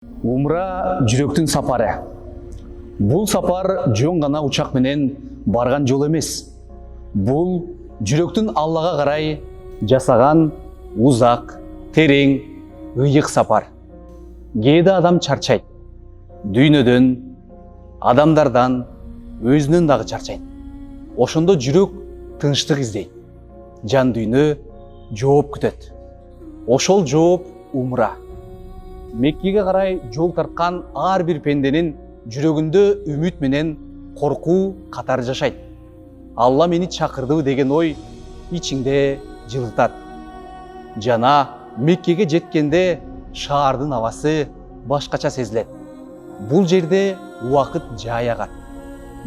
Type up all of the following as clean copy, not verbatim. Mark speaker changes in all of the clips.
Speaker 1: Умра жүректің сапары. Бұл сапар жөн ғана учак менен барган жол эмес. Бұл жүректің Аллаға қарай жасаған узак, терең, ыйык сапар. Кээде адам чарчайт. Дүйнөдөн, адамдардан, өзүнөн дагы чарчайт. Ошондо жүрөк тынчтык издейт. Жан дүйнө жооп күтөт. Ошол жооп умра. Меккеге карай жол тарткан ар бир пенденин жүрөгүндө үмүт менен коркуу катар жашайт. Алла мени чакырды деген ой ичиңде жылытат. Жана Меккеге жеткенде шаардын абасы башкача сезилет. Бул жерде убакыт жай агат.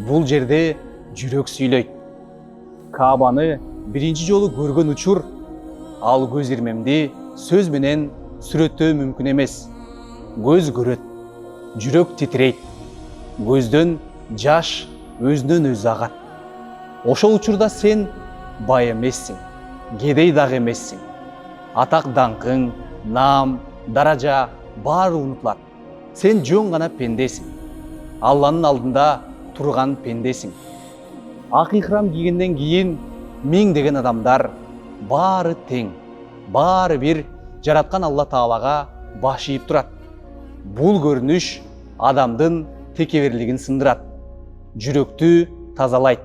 Speaker 1: Бул жерде жүрөк сүйлөйт. Каабаны биринчи жолу көргөн учур, ал көз ирмемди сөз менен сүрөттөө мүмкүн эмес. Көз көрөт, жүрөк титрейт, көздөн жаш өзүнөн өзү агат. Ошол учурда сен бай эмессиң, кедей дагы эмессиң. Атак даңкың, наам, даража баары унутулат. Сен жөн гана пендесиң. Алланын алдында турган пендесиң. Ак ихрам кийгенден кийин миңдеген адамдар баары тең, баары бир жараткан Алла Таалага баш ийип турат. Бул көрүнүш адамдын текеберлигин сындырат, жүрөктү тазалайт.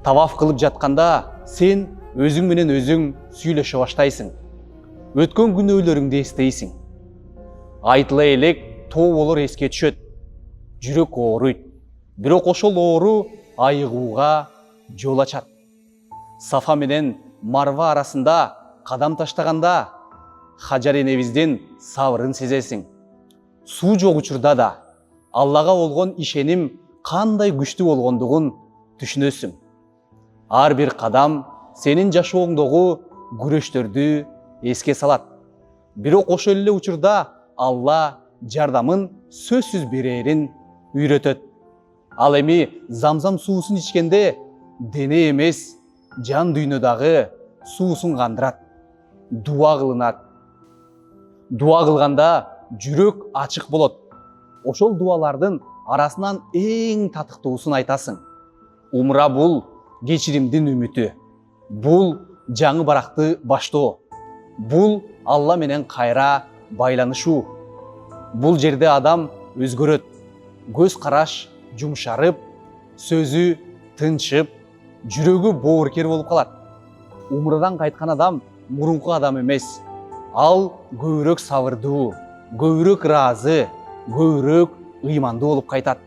Speaker 1: Таваф кылып жатканда сен өзүң менен өзүң сүйлөшө баштайсың. Өткөн күнөөлөрүңдү эстейсиң. Айтыла элек тоо болор эске түшөт. Жүрөк ооруйт. Бирок ошол оору айыгууга жол ачат. Сафа менен Марва арасында кадам таштаганда Хажар энебиздин сабырын сезесиң. Суу жок учурда да Аллага болгон ишеним кандай күчтүү болгондугун түшүнөсүң. Ар бир кадам сенин жашооңдогу күрөштөрдү эске салат. Бирок ошол эле учурда Алла жардамын сөзсүз берерин үйрөтөт. Ал эми замзам суусун ичкенде дене эмес, жан дүйнөдагы суусун кандырат. Дуа кылынат. Дуа кылганда жүрөк ачык болот. Ошол дуалардын арасынан эң татыктуусун айтасың. Умра бул кечиримдин үмүтү. Бул жаңы баракты баштоо. Бул Алла менен кайра байланышуу. Бул жерде адам өзгөрөт. Көз караш жумшарып, сөзү тынчып, жүрөгү боорукер болуп калат. Умрадан кайткан адам мурунку адам эмес. Ал көбүрөөк сабырдуу, көбүрөөк ыраазы, көбүрөөк ыймандуу болуп кайтат.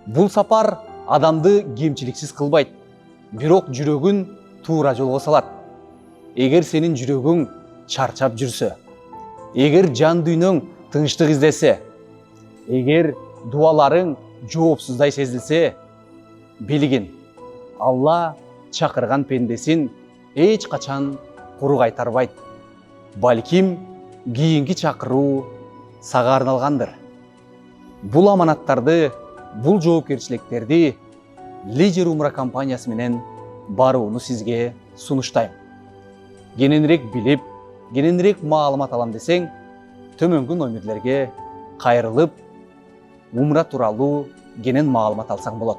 Speaker 1: Бул сапар адамды кемчиликсиз кылбайт, бирок жүрөгүн туура жолго салат. Эгер сенин жүрөгүң чарчап жүрсө, эгер жан дүйнөң тынчтык издесе, эгер дуаларың жоопсуздай сезилсе, билгин, Алла чакырган пендесин эч качан куру кайтарбайт. Балким кийинки чакыруу сага арналгандыр. Бул аманаттарды, бул жоопкерчиликтерди Лидер Умра компаниясы менен барууну сизге сунуштайм. Кененирээк билип, кененирээк маалымат алам десең, төмөнкү номерлерге кайрылып, Умра тууралуу кенен маалымат алсаң болот.